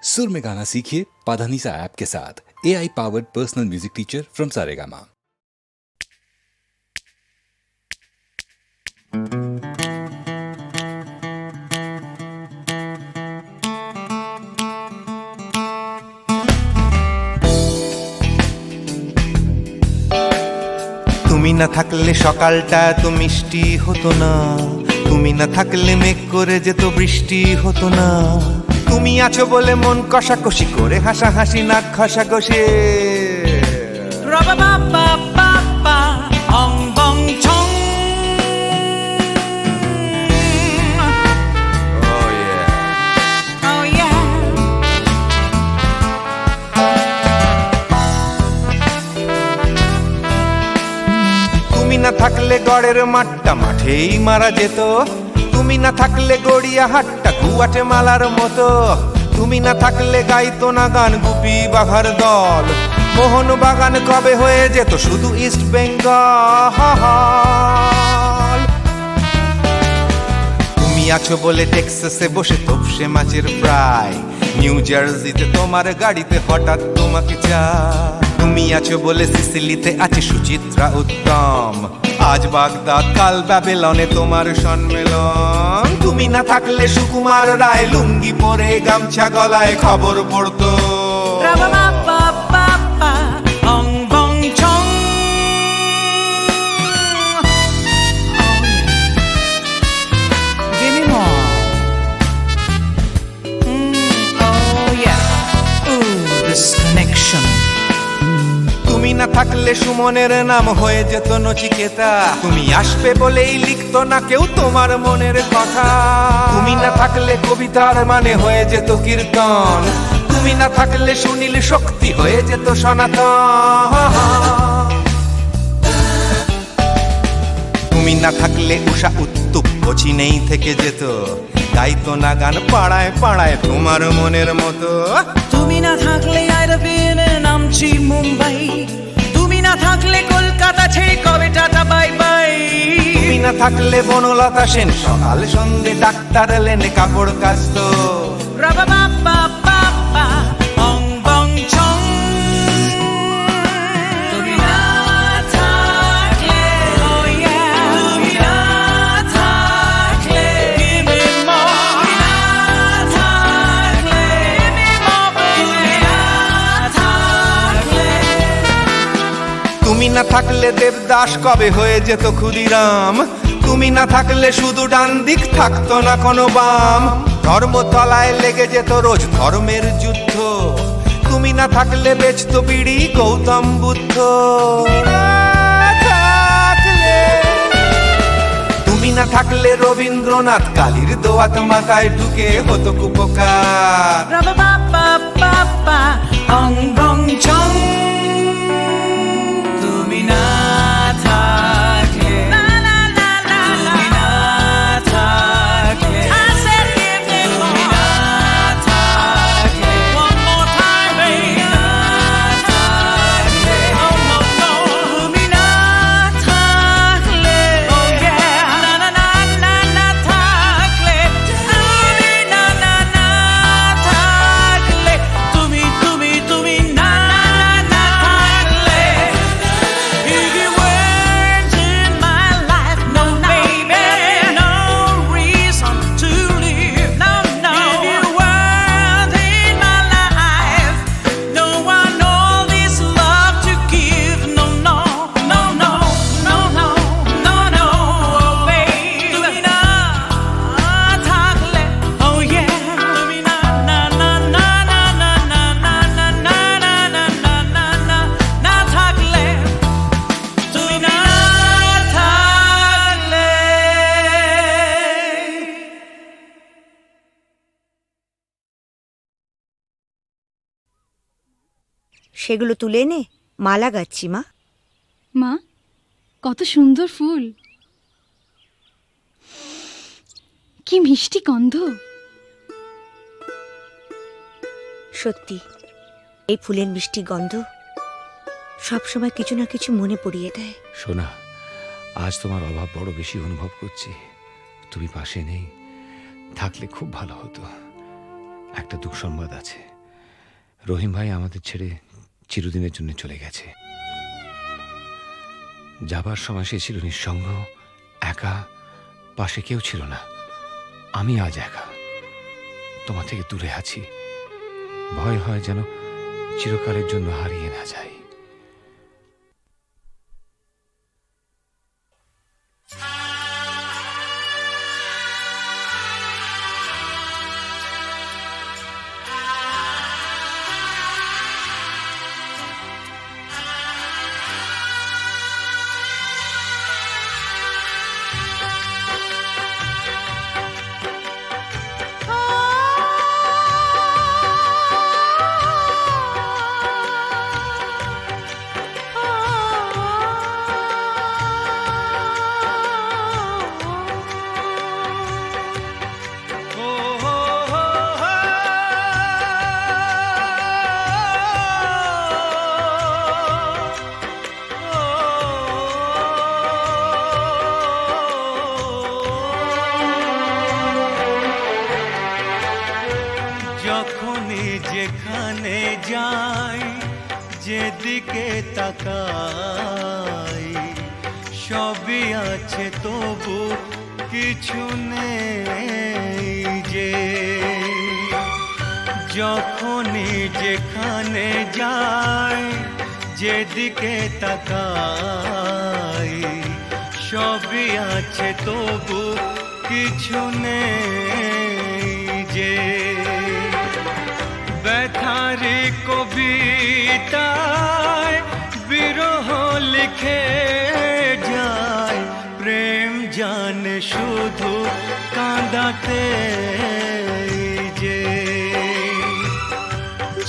सुर में गाना सीखिए पाधानीसा ऐप के साथ। AI powered personal music teacher from Saregama. তুমি না থাকলে সকালটা এত মিষ্টি হতো না, তুমি না থাকলে মেঘ করে যেত বৃষ্টি হতো না। তুমি আছো বলে মন কষাকষি করে হাসাহাসি নাক ঘষাঘষি। তুমি না থাকলে গড়ের মাঠটা মাঠেই মারা যেত, তুমি না থাকলে গড়িয়া হাটটা গুয়াটে মালার মতো। তুমি না থাকলে গাইতো না গান গুপি বাঘার দল, মোহন বাগান কবে হয়ে যেত শুধু ইস্ট বেঙ্গল। তুমি আছো বলে টেক্সাসে বসে তোপসে মাছের ফ্রাই, নিউ জার্সিতে তোমার গাড়িতে হঠাৎ তোমাকে চাই। তুমি আছো বলে সিসিলিতে আছে সুচিত্রা উত্তম, আজ বাগদাদ কাল ব্যাবিলনে তোমার সম্মেলন। তুমি না থাকলে সুকুমার রায় লুঙ্গি পরে গামছা গলায় খবর পড়তো। তুমি না থাকলে সুমনের নাম হয়ে যেত নচিকেতা, তুমি আসবে বলেই লিখতো না কেউ তোমার মনের কথা। তুমি না থাকলে কবিতার মানে হয়ে যেত কীর্তন, তুমি না থাকলে সুনীল শক্তি হয়ে যেত সনাতন। তুমি না থাকলে উষা উত্তুপ নেই থেকে যেত, গাইতো না গান পাড়ায় পাড়ায় তোমার মনের মতো। তুমি না থাকলে নামছি মুম্বাই, তুমি না থাকলে কলকাতা ছেড়ে কবে টাটা বাই বাই। তুমি না থাকলে বনলতা সেন সকাল সন্ধে ডাক্তার লেনে কাপড় কাচতো। তুমি না থাকলে দেবদাস কবে হয়ে যেত ক্ষুদিরাম, তুমি না থাকলে শুধু ডান দিক থাকতো না কোনো বাম। ধর্মতলায় লেগে যেত রোজ ধর্মের যুদ্ধ, তুমি না থাকলে বেচতো বিড়ি গৌতম বুদ্ধ। তুমি না থাকলে রবীন্দ্রনাথ কালীর দোয়াত মাথায় ঢুকে হতো কুপকার। সেগুলো তুলে এনে মালা গাচ্ছি। মা, মা, কত সুন্দর ফুল, কি মিষ্টি গন্ধ। সত্যি এই ফুলের মিষ্টি গন্ধ সবসময় কিছু না কিছু মনে পড়িয়ে দেয়। সোনা, আজ তোমার অভাব বড় বেশি অনুভব করছি। তুমি পাশে নেই, থাকলে খুব ভালো হতো। একটা দুঃসংবাদ আছে। রহিম ভাই আমাদের ছেড়ে চিরদিনের জন্য চলে গেছে। যাবার সময় সে ছিল নিঃসঙ্গ, একা, পাশে কেউ ছিল না। আমি আজ একা, তোমার থেকে দূরে আছি। ভয় হয় যেন চিরকালের জন্য হারিয়ে না যাই। যখনই যেখানে যাই, যেদিকে তাকাই, সবই আছে তবু কিছু নেই যে। যখনই যেখানে যাই, যেদিকে তাকাই, সবই আছে তবু কিছু নেই যে। ব্যথারি কবিতায় বিরহ লিখে যায়, প্রেম জানে শুধু কাঁদাতে যে।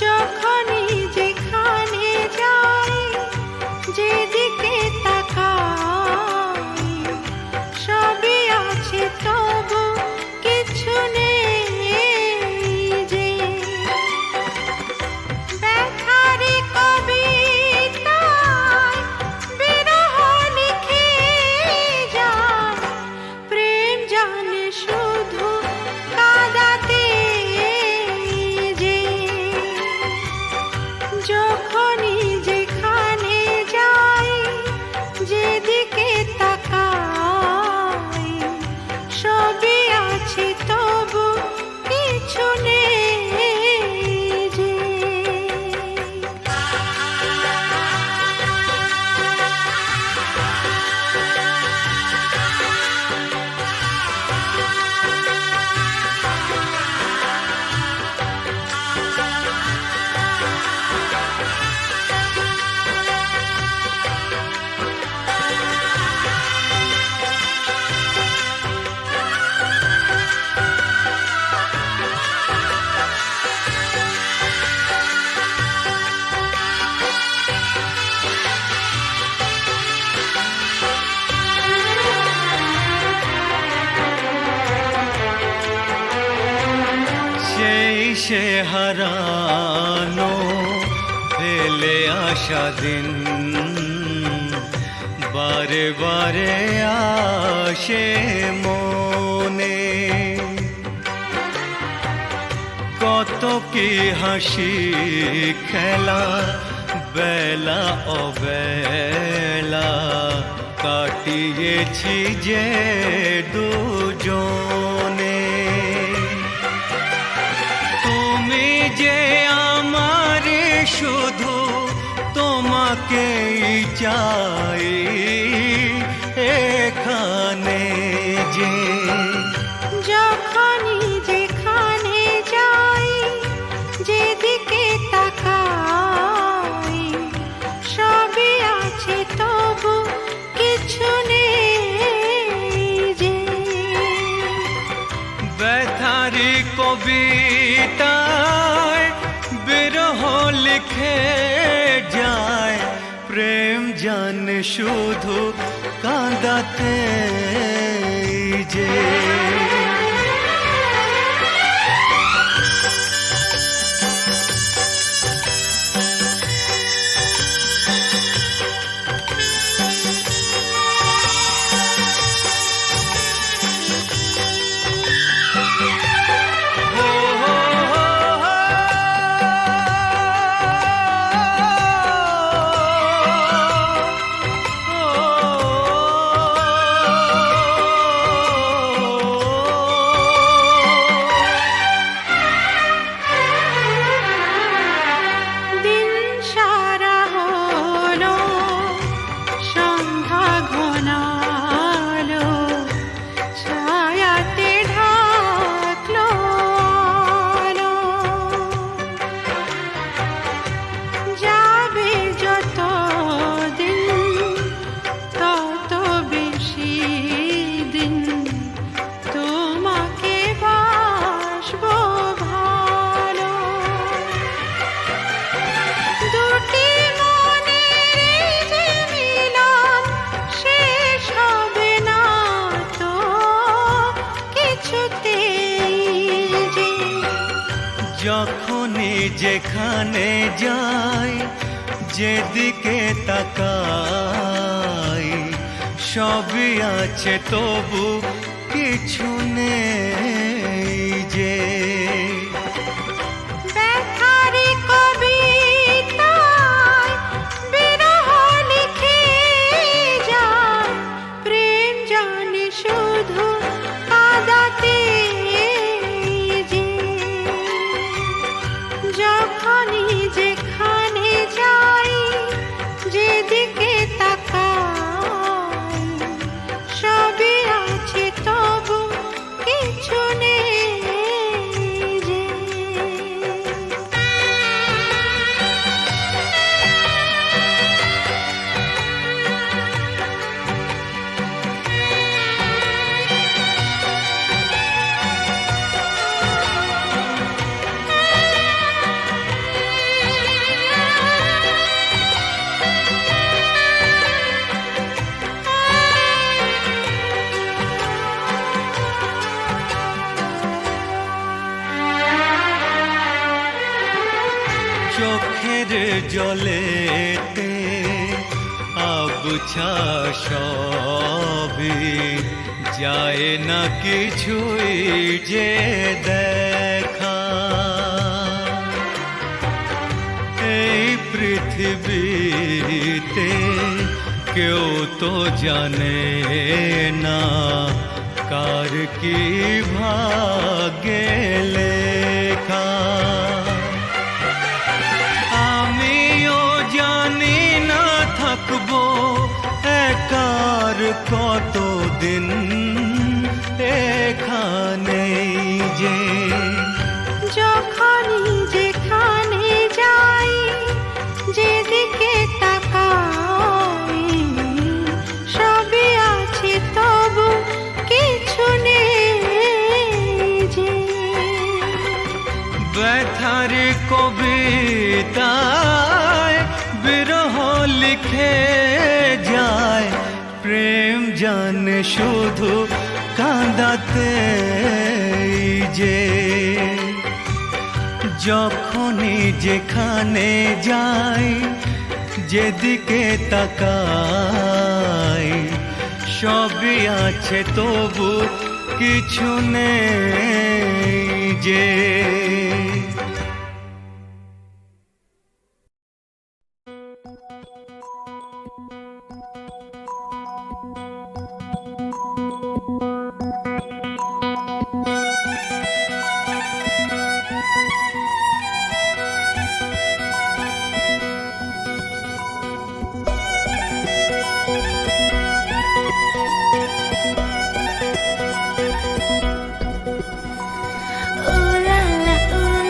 যখনই যেখানে যাই, যেদিকে তাকাই, সবই আছে তবু কিছু নেই যে। ব্যথারি কবিতায় বিরহ লিখে যায়, প্রেম জানে শুধু কাঁদাতে যে। যখনই যেখানে যাই, যেদিকে তাকাই, সবই আছে তবু কিছু নেই যে। সেই সে হারানো ফেলে আসা দিন, বারে বারে আসে মনে। কত কি হাসি খেলা, বেলা অবেলা কাটিয়েছি যে দুজনে। তুমি যে আমার শুধু, তোমাকেই চাই এখানে যে। যখনই যেখানে যাই, যেদিকে তাকাই, সবই আছে তবু কিছু নেই যে। ব্যথারি কবিতায় বিরহ লিখে যায়, প্রেম জানে শুধু কাঁদাতে যে। যেখানে যাই যেদিকে তাকাই সবই আছে তবু কিছু নেই যে ব্যথারি কবিতায় বিরহ লিখে যায় প্রেম জানে শুধু কাঁদাতে যে যখনই যেখানে যাই যেদিকে তাকাই সবই আছে তবু কিছু নেই যে চোখের জলেতে আবছা সবই যায় না কিছুই যে দেখা এই পৃথিবীতে কেউ তো জানে না কার কি ভাগ্যে লেখা আমিও জানি না থাকবো একার কতদিন এখানেই যে যখনই যেখানে যাই যেদিকে তাকাই সবই আছে তবু কিছু নেই যে ব্যথার কবিতায় বিরহ লিখে যায় প্রেম জানে শুধু কাঁদাতে যে যখনই যেখানে যাই যেদিকে তাকাই সবই আছে তবু কিছু নেই যে ooh la la ooh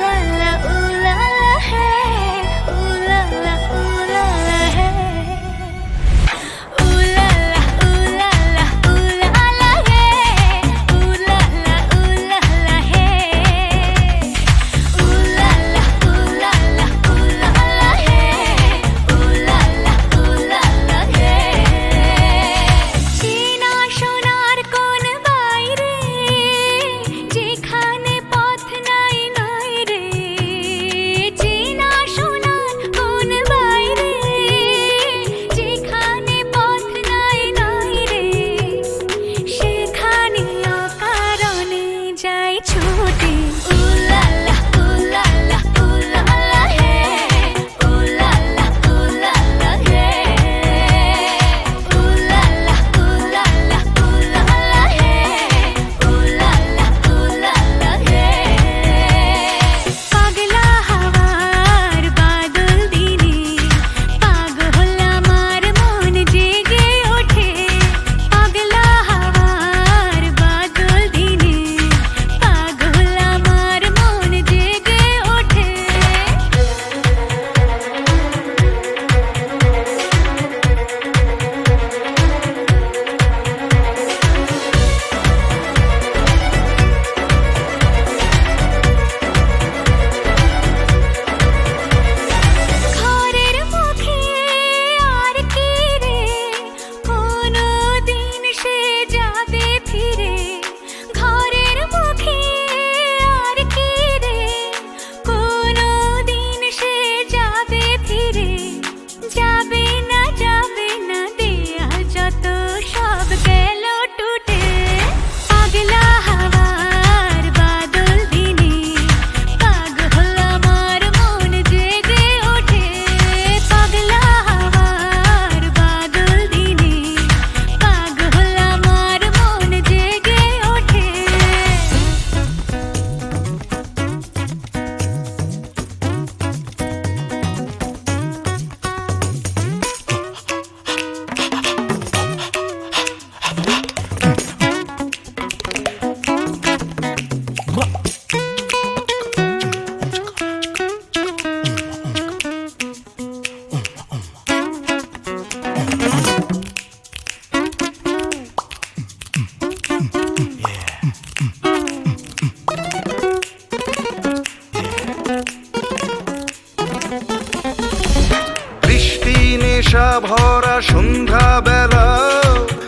নেশা ভরা সন্ধ্যা বেলা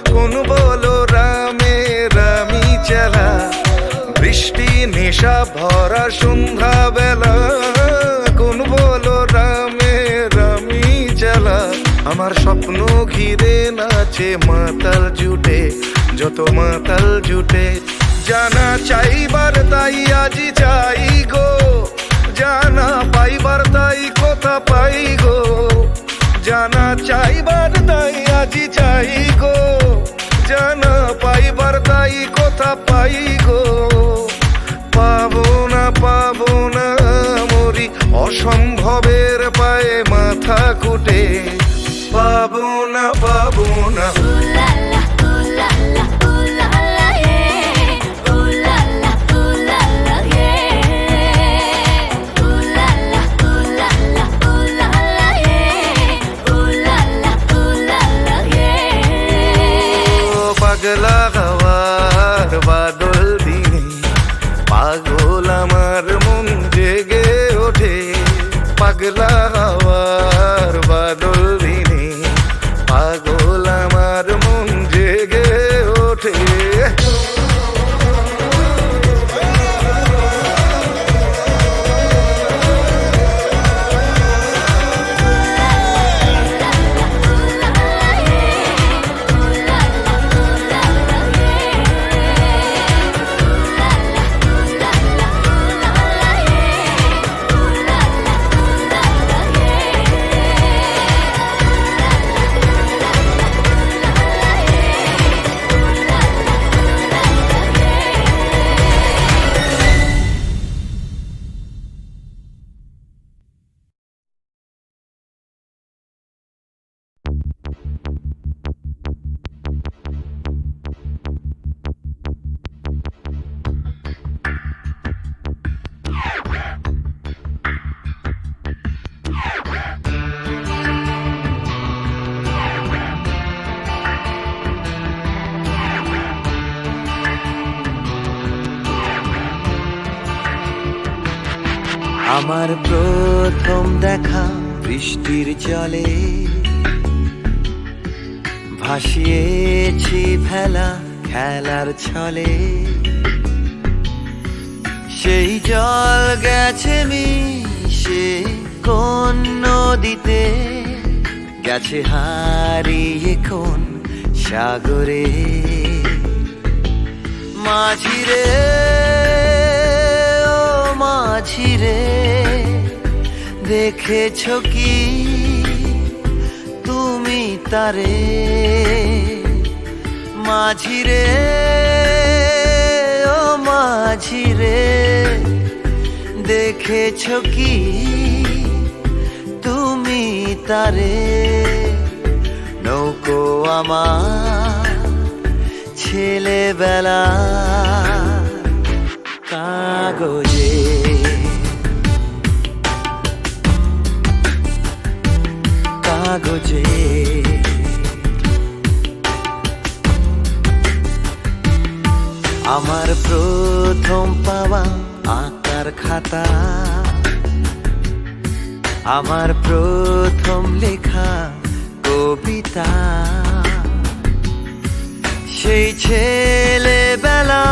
কোন বলো রামে রামি চেলা বৃষ্টি নেশা ভরা সন্ধ্যা বেলা কোন বলো রামে রামি চেলা আমার স্বপ্ন ঘিরে নাচে মাতাল জুটে যত মাতাল জুটে জানা চাইবার তাই আজি চাই গো জানা পাইবার তাই কথা পাই গো জানা চাইবার তাই আজি চাই গো জানা পাইবার তাই কথা পাই গো পাবো না মরি অসম্ভবের পায়ে মাথা কুটে পাবো না পাগলা হওয়ার বাদল দিনে পাগল আমার মন জেগে ওঠে পাগলা হওয়ার বাদল দিনে পাগল আমার মন জেগে ওঠে আমার প্রথম দেখা বৃষ্টির জলে ভাসিয়েছি ভেলা খেলার ছলে সেই জল গেছে মিশে কোন নদীতে গেছে হারিয়ে কোন সাগরে মাঝিরে ও মাঝিরে দেখেছো কি তুমি তারে মাঝিরে ও মাঝিরে দেখেছো কি তুমি তারে নৌকো আমার ছেলেবেলা কাগজে কাগজে আমার প্রথম পাওয়া আঁকার খাতা আমার প্রথম লেখা কবিতা সেই ছেলেবেলা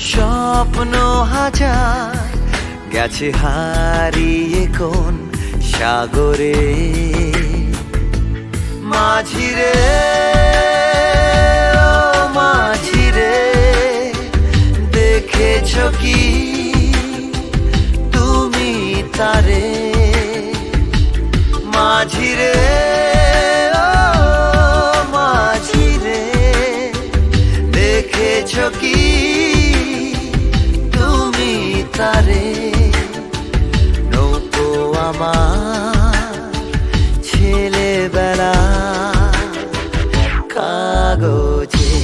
স্বপ্ন হাজার গেছে হারিয়ে কোন সাগরে মাঝিরে ও মাঝিরে দেখেছো কি তুমি তারে মাঝিরে ও মাঝিরে দেখেছো কি তুমি তারে নৌকো আমার ছেলেবেলা কাগজে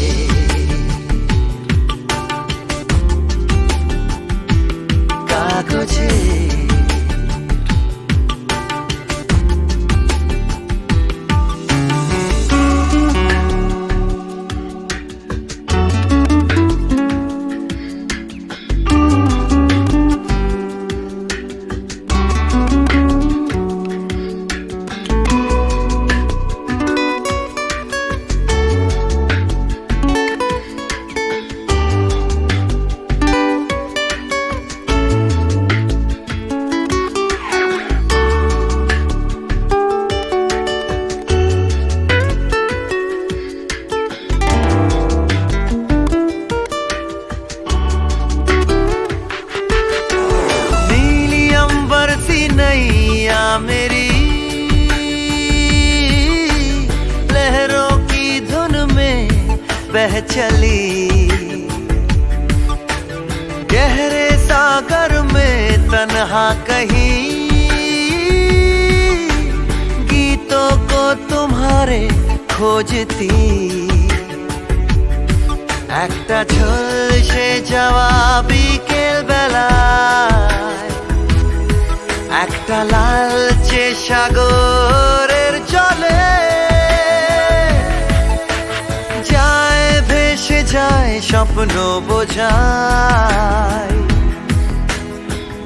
কাগজে बह चली गहरे सागर में तन्हा कहीं गीतों को तुम्हारे खोजती একটা ঝলসে যাওয়া বিকেল বেলায় একটা লালচে সাগরের জলে যায় ভেসে যায় স্বপ্ন বোঝায়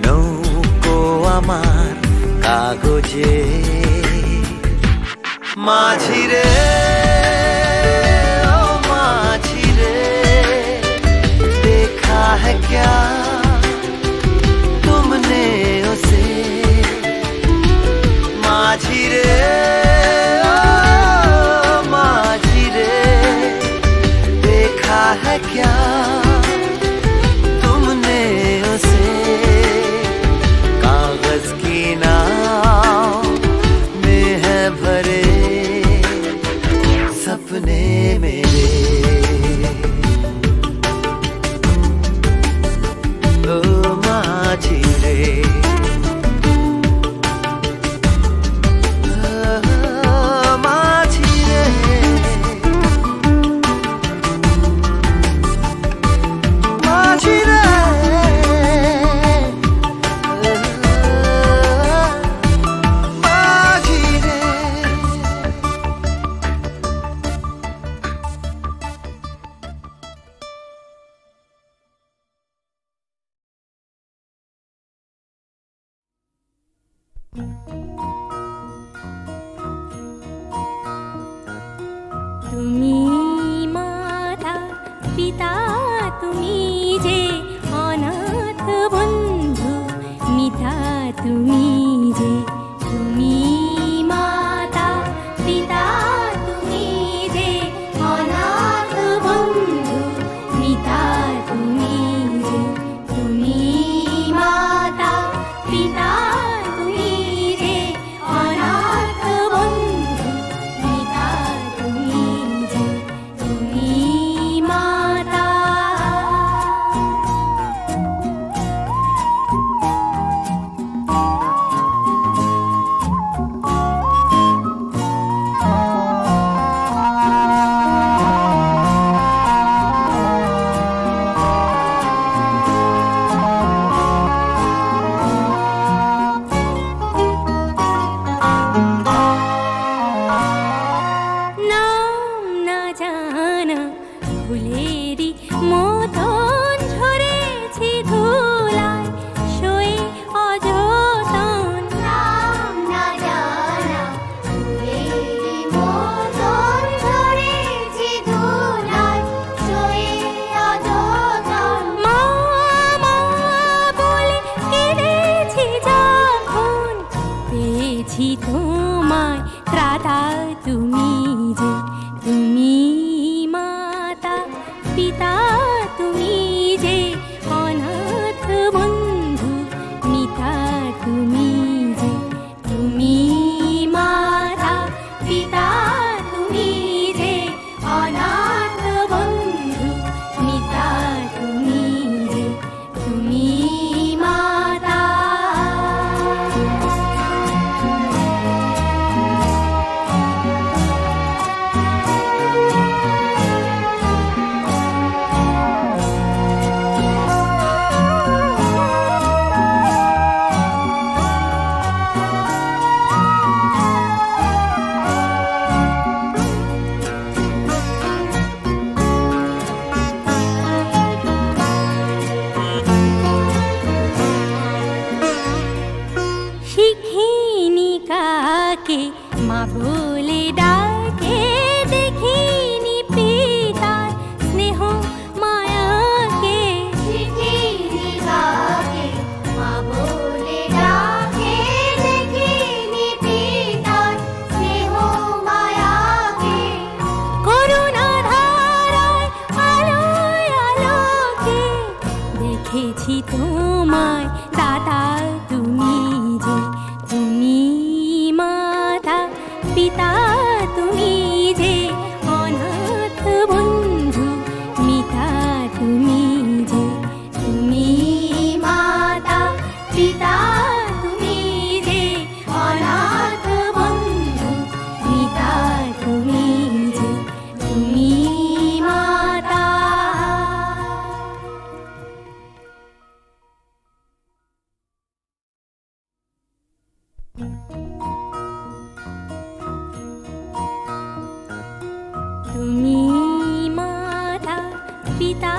নৌকো আমার কাগজে মাঝি রে ও মাঝি রে देखा है क्या तुमने उसे माझी रे ओ माझी रे देखा है क्या तुमने उसे कागज की नाव में है भरे सपने मेरे ओ माझी रे माझी रे माझी रे माझी रे তুমি মাতা পিতা তুমি যে অনাথ বন্ধু মিতা তুমি যে তুমি মাতা পিতা তুমি যে অনাথ বন্ধু মিতা তুমি যে তুমি মাতা পিতা তুমি যে অনাথ বন্ধু মিতা তুমি যে তুমি মাতা নাম না জানা ফুলেরই মতন ঝরেছি ধুলায় শোয়ে অযতন নাম না জানা ফুলেরই মতন ঝরেছি ধুলায় শোয়ে অযতন মা মা বলে কেঁদেছি যখন পেয়েছি তোমায় ত্রাতা তুমি যে তুমি মাতা পিতা তুমি যে অনাথ বন্ধু মিতা তুমি যে তুমি মাতা পিতা তুমি যে অনাথ বন্ধু মিতা তুমি যে তুমি মাতা শিখিনি কাকে মা বলে ডাকে দেখিনি পিতার স্নেহ মায়াকে শিখিনি কাকে মা বলে ডাকে দেখিনি পিতার স্নেহ মায়াকে করুণা ধারায় আলোয় আলোকে দেখেছি তোমায় দাদা তুমি যে তুমি মাতা পিতা তুমি মাতা পিতা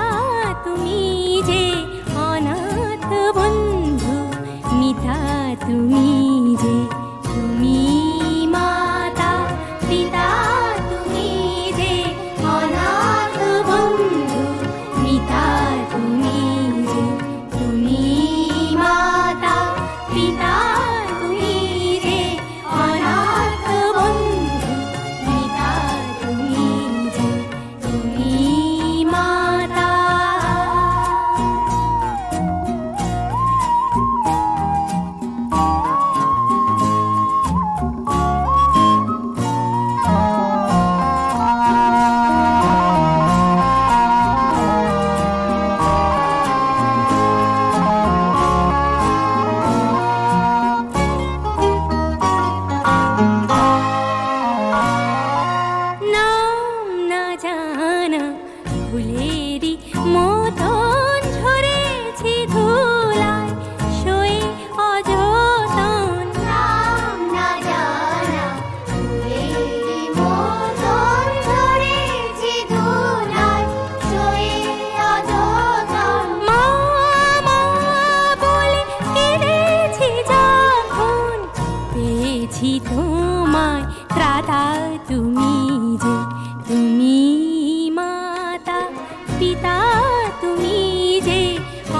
তুমি যে অনাথ বন্ধু মিতা তুমি যে তুমি মাতা পিতা তুমি যে অনাথ বন্ধু মিতা তুমি যে তুমি মাতা পিতা তুমি যে অনাথ বন্ধু মিতা তুমি যে তুমি মাতা। নাম না জানা ফুলেরই মতন ঝরেছি ধুলায় সয়ে অযতন। নাম না জানা ফুলেরই মতন ঝরেছি ধুলায় সয়ে অযতন। মা মা বলে কেঁদেছি যখন পেয়েছি তোমায় ত্রাতা তুমি যে তুমি মাতা পিতা তুমি যে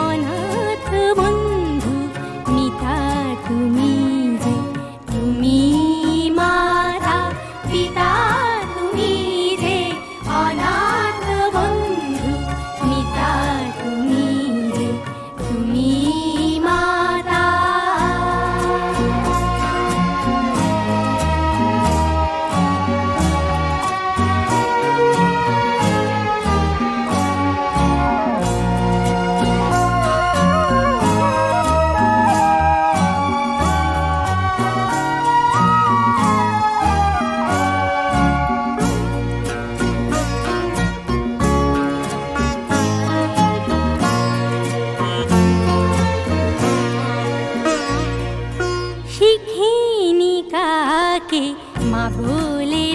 অনাথ বন্ধু মিতা তুমি যে তুমি মাতা পিতা তুমি যে অনাথ বন্ধু মিতা তুমি যে তুমি মাতা। শিখিনি কাকে মা বলে